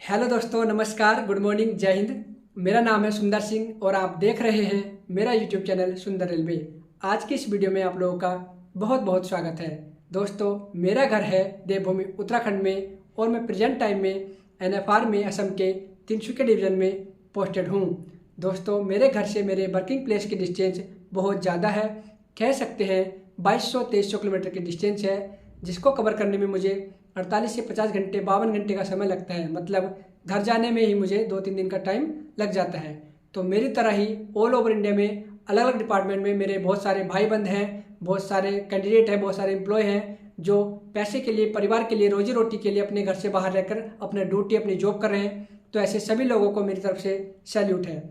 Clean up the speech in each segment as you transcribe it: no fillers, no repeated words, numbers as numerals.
Hello दोस्तों, नमस्कार, good morning, जय हिंद। मेरा नाम है सुंदर सिंह और आप देख रहे हैं मेरा यूट्यूब चैनल सुंदर रेलवे। आज की इस वीडियो में आप लोगों का बहुत बहुत स्वागत है। दोस्तों, मेरा घर है देवभूमि उत्तराखंड में और मैं प्रेजेंट टाइम में NFR में असम के तिनसुकिया डिवीज़न में पोस्टेड हूँ। दोस्तों, मेरे घर से मेरे वर्किंग प्लेस की डिस्टेंस बहुत ज़्यादा है, कह सकते हैं 2200-2300 किलोमीटर की डिस्टेंस है, जिसको कवर करने में मुझे 48 से 50 घंटे 52 घंटे का समय लगता है। मतलब घर जाने में ही मुझे 2-3 दिन का टाइम लग जाता है। तो मेरी तरह ही ऑल ओवर इंडिया में अलग अलग डिपार्टमेंट में मेरे बहुत सारे भाई बंद हैं, बहुत सारे कैंडिडेट हैं, बहुत सारे एम्प्लॉय हैं जो पैसे के लिए, परिवार के लिए, रोजी रोटी के लिए अपने घर से बाहर रहकर अपना ड्यूटी, अपनी जॉब कर रहे हैं। तो ऐसे सभी लोगों को मेरी तरफ से सैल्यूट है।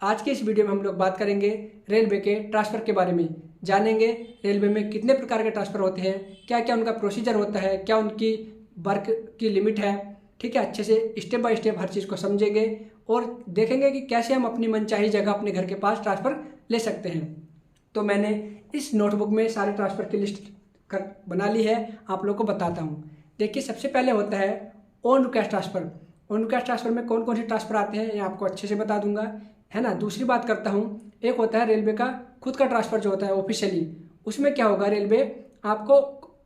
आज की इस वीडियो में हम लोग बात करेंगे रेलवे के ट्रांसफ़र के बारे में। जानेंगे रेलवे में कितने प्रकार के ट्रांसफ़र होते हैं, क्या क्या उनका प्रोसीजर होता है, क्या उनकी वर्क की लिमिट है। ठीक है, अच्छे से स्टेप बाय स्टेप हर चीज़ को समझेंगे और देखेंगे कि कैसे हम अपनी मनचाही जगह अपने घर के पास ट्रांसफ़र ले सकते हैं। तो मैंने इस नोटबुक में सारे ट्रांसफ़र की लिस्ट बना ली है, आप लोग को बताता हूँ। देखिए, सबसे पहले होता है on request transfer. On request transfer में कौन कौन से ट्रांसफ़र आते हैं ये आपको अच्छे से बता दूंगा, है ना। दूसरी बात करता हूँ, एक होता है रेलवे का खुद का ट्रांसफ़र जो होता है ऑफिशियली। उसमें क्या होगा, रेलवे आपको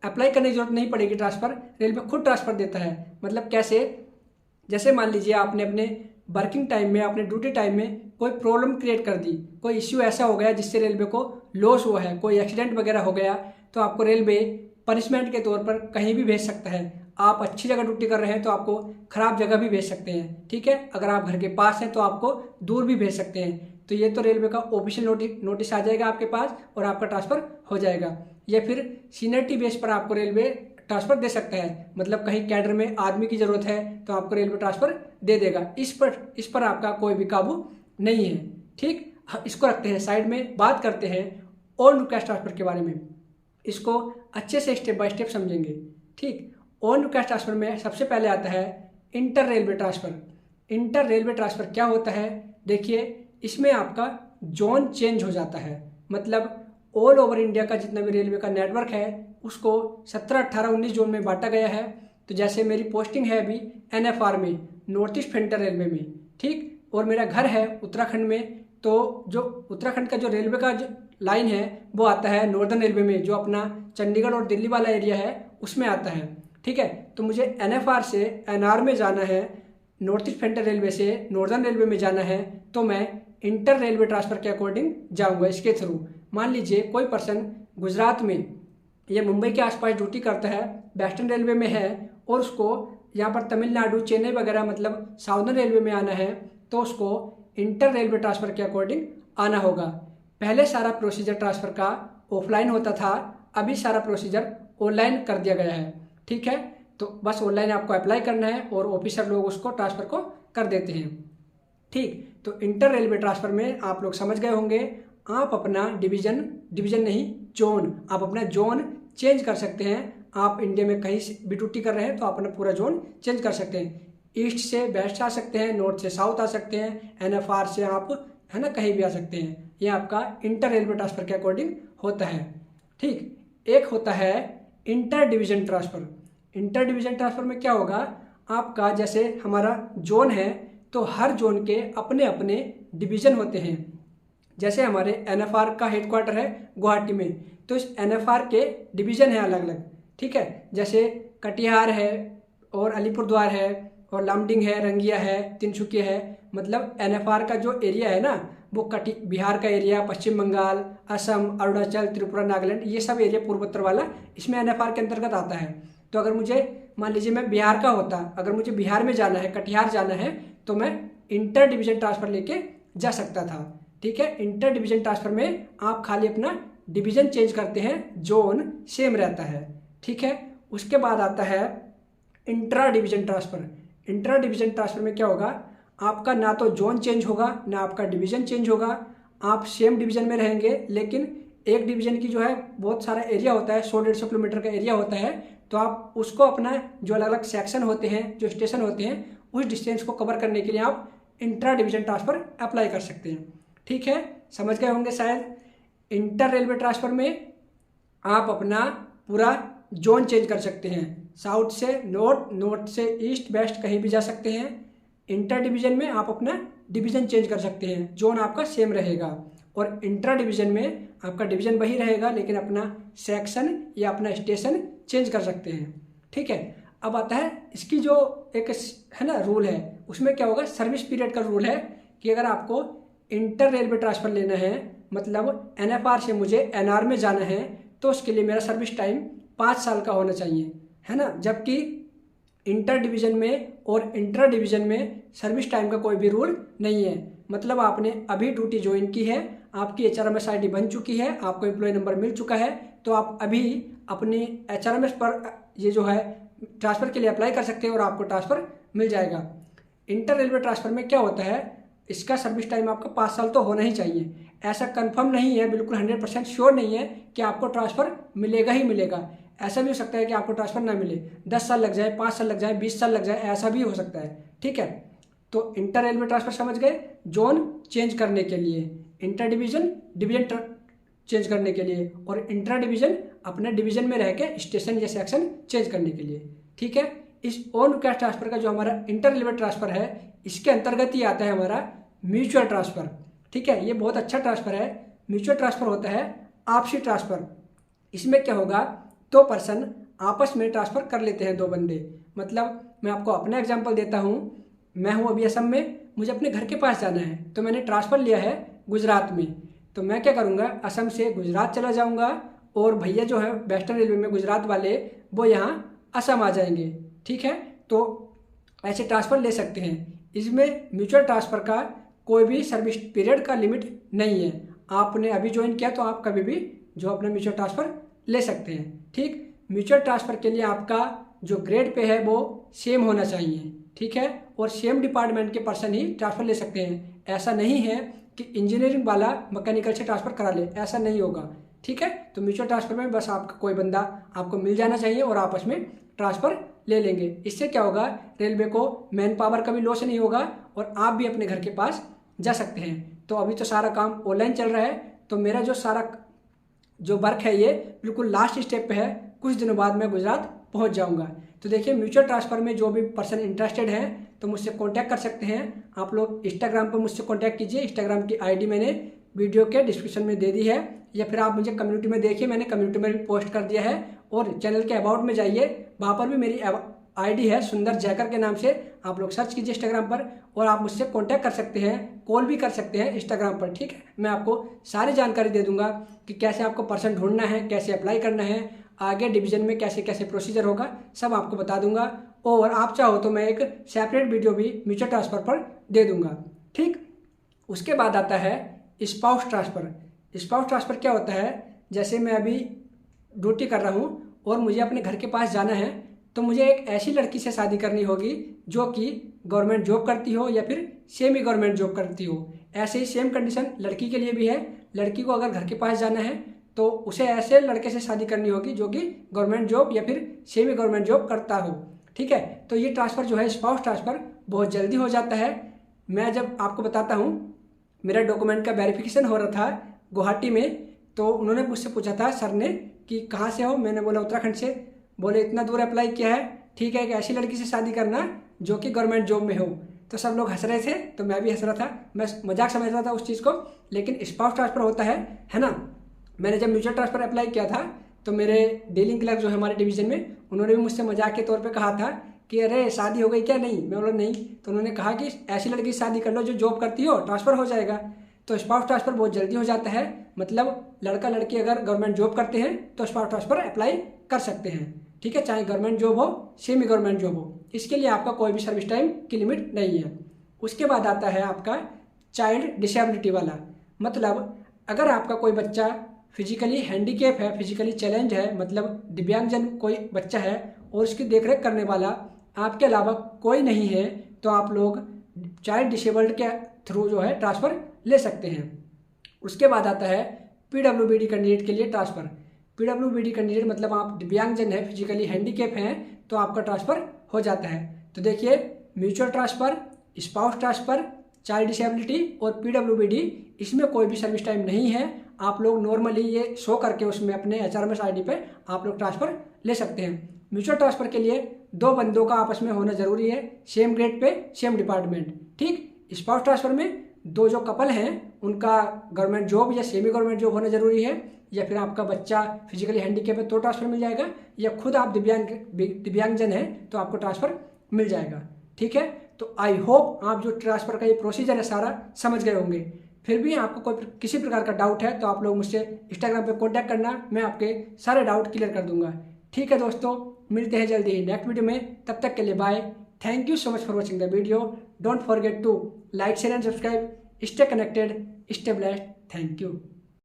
अप्लाई करने की जरूरत नहीं पड़ेगी, ट्रांसफ़र रेलवे खुद ट्रांसफ़र देता है। मतलब कैसे, जैसे मान लीजिए आपने अपने वर्किंग टाइम में, अपने ड्यूटी टाइम में कोई प्रॉब्लम क्रिएट कर दी, कोई इश्यू ऐसा हो गया जिससे रेलवे को लॉस हुआ है, कोई एक्सीडेंट वगैरह हो गया, तो आपको रेलवे पनिशमेंट के तौर पर कहीं भी भेज सकता है। आप अच्छी जगह ड्यूटी कर रहे हैं तो आपको ख़राब जगह भी भेज सकते हैं। ठीक है, अगर आप घर के पास हैं तो आपको दूर भी भेज सकते हैं। तो ये तो रेलवे का ऑफिशियल नोटिस आ जाएगा आपके पास और आपका ट्रांसफ़र हो जाएगा। या फिर सीनियरिटी बेस पर आपको रेलवे ट्रांसफ़र दे सकता है। मतलब कहीं कैडर में आदमी की ज़रूरत है तो आपको रेलवे ट्रांसफ़र दे देगा। इस पर आपका कोई भी काबू नहीं है। ठीक, इसको रखते हैं साइड में। बात करते हैं ऑन रिक्वेस्ट ट्रांसफ़र के बारे में। इसको अच्छे से स्टेप बाय स्टेप समझेंगे। ठीक, ऑन रिक्वेस्ट ट्रांसफ़र में सबसे पहले आता है inter railway transfer. Inter railway transfer क्या होता है, देखिए, इसमें आपका जोन चेंज हो जाता है। मतलब ऑल ओवर इंडिया का जितना भी रेलवे का नेटवर्क है उसको 17, 18, 19 जोन में बांटा गया है। तो जैसे मेरी पोस्टिंग है अभी NFR में, नॉर्थ ईस्ट फ्रंटियर रेलवे में। ठीक, और मेरा घर है उत्तराखंड में। तो जो उत्तराखंड का जो रेलवे का जो लाइन है वो आता है नॉर्दर्न रेलवे में, जो अपना चंडीगढ़ और दिल्ली वाला एरिया है उसमें आता है। ठीक है, तो मुझे NFR से NR में जाना है, नॉर्थ ईस्ट फ्रंटियर रेलवे से नॉर्दर्न रेलवे में जाना है, तो मैं इंटर रेलवे ट्रांसफ़र के अकॉर्डिंग जाऊंगा। इसके थ्रू मान लीजिए कोई पर्सन गुजरात में या मुंबई के आसपास ड्यूटी करता है, वेस्टर्न रेलवे में है, और उसको यहाँ पर तमिलनाडु, चेन्नई वगैरह मतलब साउदर्न रेलवे में आना है, तो उसको इंटर रेलवे ट्रांसफ़र के अकॉर्डिंग आना होगा। पहले सारा प्रोसीजर ट्रांसफ़र का ऑफलाइन होता था, अभी सारा प्रोसीजर ऑनलाइन कर दिया गया है। ठीक है, तो बस ऑनलाइन आपको अप्लाई करना है और ऑफिसर लोग उसको ट्रांसफ़र को कर देते हैं। ठीक, तो इंटर रेलवे ट्रांसफ़र में आप लोग समझ गए होंगे, आप अपना डिवीज़न नहीं, जोन, आप अपना जोन चेंज कर सकते हैं। आप इंडिया में कहीं भी ड्यूटी कर रहे हैं तो आप अपना पूरा जोन चेंज कर सकते हैं। ईस्ट से वेस्ट आ सकते हैं, नॉर्थ से साउथ आ सकते हैं, NFR से आप, है ना, कहीं भी आ सकते हैं। ये आपका इंटर रेलवे ट्रांसफ़र के अकॉर्डिंग होता है। ठीक, एक होता है inter division transfer. Inter division transfer में क्या होगा, आपका जैसे हमारा जोन है तो हर जोन के अपने अपने डिवीज़न होते हैं। जैसे हमारे NFR का हेडक्वार्टर है गुवाहाटी में, तो इस NFR के डिवीज़न है अलग अलग। ठीक है, जैसे कटिहार है और अलीपुरद्वार है और लामडिंग है, रंगिया है, तिनसुकिया है। मतलब NFR का जो एरिया है ना, वो बिहार का एरिया, पश्चिम बंगाल, असम, अरुणाचल, त्रिपुरा, नागालैंड, ये सब एरिया पूर्वोत्तर वाला इसमें NFR के अंतर्गत आता है। तो अगर मुझे, मान लीजिए मैं बिहार का होता, अगर मुझे बिहार में जाना है, कटिहार जाना है, तो मैं इंटर डिवीज़न ट्रांसफ़र लेके जा सकता था। ठीक है, इंटर डिवीज़न ट्रांसफ़र में आप खाली अपना डिवीज़न चेंज करते हैं, जोन सेम रहता है। ठीक है, उसके बाद आता है intra division transfer. Intra division transfer में क्या होगा, आपका ना तो जोन चेंज होगा ना आपका डिवीज़न चेंज होगा। आप सेम डिवीज़न में रहेंगे, लेकिन एक डिवीज़न की जो है बहुत सारा एरिया होता है, 100-150 किलोमीटर का एरिया होता है, तो आप उसको अपना जो अलग अलग सेक्शन होते हैं, जो स्टेशन होते हैं, उस डिस्टेंस को कवर करने के लिए आप इंट्रा डिवीज़न ट्रांसफ़र अप्लाई कर सकते हैं। ठीक है, समझ गए होंगे शायद। इंटर रेलवे ट्रांसफ़र में आप अपना पूरा जोन चेंज कर सकते हैं, साउथ से नॉर्थ, नॉर्थ से ईस्ट, वेस्ट कहीं भी जा सकते हैं। इंटर डिवीजन में आप अपना डिवीजन चेंज कर सकते हैं, जोन आपका सेम रहेगा, और इंट्रा डिवीजन में आपका डिवीजन वही रहेगा लेकिन अपना सेक्शन या अपना स्टेशन चेंज कर सकते हैं। ठीक है, अब आता है इसकी जो एक है ना रूल है, उसमें क्या होगा, सर्विस पीरियड का रूल है कि अगर आपको इंटर रेलवे ट्रांसफ़र लेना है, मतलब NFR से मुझे NR में जाना है, तो उसके लिए मेरा सर्विस टाइम 5 साल का होना चाहिए, है ना। जबकि इंटर डिवीज़न में और इंट्रा डिवीज़न में सर्विस टाइम का कोई भी रूल नहीं है। मतलब आपने अभी ड्यूटी ज्वाइन की है, आपकी HRMS ID बन चुकी है, आपको एम्प्लॉय नंबर मिल चुका है, तो आप अभी अपनी HRMS पर ये जो है ट्रांसफ़र के लिए अप्लाई कर सकते हैं और आपको ट्रांसफ़र मिल जाएगा। इंटर रेलवे ट्रांसफ़र में क्या होता है, इसका सर्विस टाइम आपका 5 साल तो होना ही चाहिए। ऐसा कंफर्म नहीं है, बिल्कुल 100% श्योर नहीं है कि आपको ट्रांसफ़र मिलेगा ही मिलेगा। ऐसा भी हो सकता है कि आपको ट्रांसफ़र ना मिले, 10 साल लग जाए, 5 साल लग जाए, 20 साल लग जाए, ऐसा भी हो सकता है। ठीक है, तो इंटर रेलवे ट्रांसफ़र समझ गए, जोन चेंज करने के लिए, इंटर डिवीज़न डिवीज़न चेंज करने के लिए, और इंट्रा डिवीज़न अपने डिवीज़न में रह के स्टेशन या सेक्शन चेंज करने के लिए। ठीक है, इस ऑन रिक्वेस्ट ट्रांसफ़र का जो हमारा इंटर रेलवे ट्रांसफ़र है, इसके अंतर्गत ही आता है हमारा म्यूचुअल ट्रांसफ़र। ठीक है, ये बहुत अच्छा ट्रांसफ़र है। म्यूचुअल ट्रांसफ़र होता है आपसी ट्रांसफ़र। इसमें क्या होगा, 2 पर्सन आपस में ट्रांसफ़र कर लेते हैं, 2 बंदे। मतलब मैं आपको अपना एग्जांपल देता हूँ। मैं हूँ अभी असम में, मुझे अपने घर के पास जाना है, तो मैंने ट्रांसफ़र लिया है गुजरात में। तो मैं क्या करूँगा, असम से गुजरात चला जाऊँगा, और भैया जो है वेस्टर्न रेलवे में गुजरात वाले, वो यहाँ असम आ जाएंगे। ठीक है, तो ऐसे ट्रांसफ़र ले सकते हैं। इसमें म्यूचुअल ट्रांसफ़र का कोई भी सर्विस पीरियड का लिमिट नहीं है। आपने अभी ज्वाइन किया तो आप कभी भी जो अपना म्यूचुअल ट्रांसफ़र ले सकते हैं। ठीक, म्यूचुअल ट्रांसफ़र के लिए आपका जो ग्रेड पे है वो सेम होना चाहिए। ठीक है, और सेम डिपार्टमेंट के पर्सन ही ट्रांसफ़र ले सकते हैं। ऐसा नहीं है कि इंजीनियरिंग वाला मैकेनिकल से ट्रांसफ़र करा ले, ऐसा नहीं होगा। ठीक है, तो म्यूचुअल ट्रांसफ़र में बस आपका कोई बंदा आपको मिल जाना चाहिए और आपस में ट्रांसफ़र ले लेंगे। इससे क्या होगा, रेलवे को मैन पावर का भी लॉस नहीं होगा और आप भी अपने घर के पास जा सकते हैं। तो अभी तो सारा काम ऑनलाइन चल रहा है, तो मेरा जो सारा जो वर्क है ये बिल्कुल लास्ट स्टेप पे है। कुछ दिनों बाद मैं गुजरात पहुंच जाऊंगा। तो देखिए, म्यूचुअल ट्रांसफ़र में जो भी पर्सन इंटरेस्टेड है तो मुझसे कांटेक्ट कर सकते हैं। आप लोग इंस्टाग्राम पर मुझसे कांटेक्ट कीजिए। इंस्टाग्राम की ID मैंने वीडियो के डिस्क्रिप्शन में दे दी है, या फिर आप मुझे कम्युनिटी में देखिए, मैंने कम्युनिटी में भी पोस्ट कर दिया है। और चैनल के अबाउट में जाइए, वहाँ पर भी मेरी ID है सुंदर जैकर के नाम से, आप लोग सर्च कीजिए इंस्टाग्राम पर, और आप मुझसे कांटेक्ट कर सकते हैं, कॉल भी कर सकते हैं इंस्टाग्राम पर। ठीक है, मैं आपको सारी जानकारी दे दूंगा कि कैसे आपको पर्सन ढूंढना है, कैसे अप्लाई करना है, आगे डिवीज़न में कैसे कैसे प्रोसीजर होगा, सब आपको बता दूंगा। और आप चाहो तो मैं एक सेपरेट वीडियो भी म्यूचुअल ट्रांसफ़र पर दे दूंगा। ठीक, उसके बाद आता है स्पाउस ट्रांसफ़र। स्पाउस ट्रांसफ़र क्या होता है, जैसे मैं अभी ड्यूटी कर रहा हूँ और मुझे अपने घर के पास जाना है, तो मुझे एक ऐसी लड़की से शादी करनी होगी जो कि गवर्नमेंट जॉब करती हो या फिर सेमी गवर्नमेंट जॉब करती हो। ऐसे ही सेम कंडीशन लड़की के लिए भी है। लड़की को अगर घर के पास जाना है तो उसे ऐसे लड़के से शादी करनी होगी जो कि गवर्नमेंट जॉब या फिर सेमी गवर्नमेंट जॉब करता हो। ठीक है, तो ये ट्रांसफ़र जो है स्पाउस ट्रांसफ़र बहुत जल्दी हो जाता है। मैं जब आपको बताता हूँ, मेरा डॉक्यूमेंट का वेरिफिकेशन हो रहा था गुवाहाटी में, तो उन्होंने मुझसे पूछा था सर ने कि कहाँ से हो, मैंने बोला उत्तराखंड से। बोले इतना दूर अप्लाई किया है, ठीक है, एक ऐसी लड़की से शादी करना जो कि गवर्नमेंट जॉब में हो। तो सब लोग हंस रहे थे, तो मैं भी हंस रहा था, मैं मजाक समझ रहा था उस चीज़ को। लेकिन स्पाउस ट्रांसफ़र होता है ना। मैंने जब म्यूचुअल ट्रांसफ़र अप्लाई किया था तो मेरे डीलिंग क्लर्क जो है हमारे डिवीज़न में, उन्होंने भी मुझसे मजाक के तौर पे कहा था कि अरे शादी हो गई क्या, नहीं। मैं बोला नहीं, तो उन्होंने कहा कि ऐसी लड़की से शादी कर लो जो जॉब करती हो, ट्रांसफ़र हो जाएगा। तो स्पाउस ट्रांसफ़र बहुत जल्दी हो जाता है। मतलब लड़का लड़की अगर गवर्नमेंट जॉब करते हैं तो स्पाउस ट्रांसफ़र अप्लाई कर सकते हैं। ठीक है, चाहे गवर्नमेंट जॉब हो सेमी गवर्नमेंट जॉब हो, इसके लिए आपका कोई भी सर्विस टाइम की लिमिट नहीं है। उसके बाद आता है आपका चाइल्ड डिसेबिलिटी वाला। मतलब अगर आपका कोई बच्चा फिजिकली हैंडीकेप है, फिजिकली चैलेंज है, मतलब दिव्यांगजन कोई बच्चा है और उसकी देखरेख करने वाला आपके अलावा कोई नहीं है, तो आप लोग चाइल्ड डिसेबल्ड के थ्रू जो है ट्रांसफ़र ले सकते हैं। उसके बाद आता है PWBD कैंडिडेट के लिए ट्रांसफ़र। PWBD कैंडिडेट मतलब आप दिव्यांगजन है, फिजिकली हैंडीकेप हैं, तो आपका ट्रांसफ़र हो जाता है। तो देखिए, mutual transfer, spouse transfer, child disability और PWBD, इसमें कोई भी सर्विस टाइम नहीं है। आप लोग नॉर्मली ये शो करके उसमें अपने HRMS ID पे आप लोग ट्रांसफ़र ले सकते हैं। म्यूचुअल ट्रांसफ़र के लिए दो बंदों का आपस में होना जरूरी है, same grade pay same department. ठीक, स्पाउस ट्रांसफर में दो जो कपल हैं उनका गवर्नमेंट जॉब या सेमी गवर्नमेंट जॉब होना जरूरी है, या फिर आपका बच्चा फिजिकली हैंडीकैप है तो ट्रांसफर मिल जाएगा, या खुद आप दिव्यांगजन हैं तो आपको ट्रांसफर मिल जाएगा। ठीक है, तो आई होप आप जो ट्रांसफर का ये प्रोसीजर है सारा समझ गए होंगे। फिर भी आपको कोई किसी प्रकार का डाउट है तो आप लोग मुझसे इंस्टाग्राम पे कांटेक्ट करना, मैं आपके सारे डाउट क्लियर कर दूंगा। ठीक है दोस्तों, मिलते हैं जल्दी ही नेक्स्ट वीडियो में, तब तक के लिए bye. Thank you so much for watching the video. Don't forget to like share and subscribe. Stay connected, stay blessed. Thank you.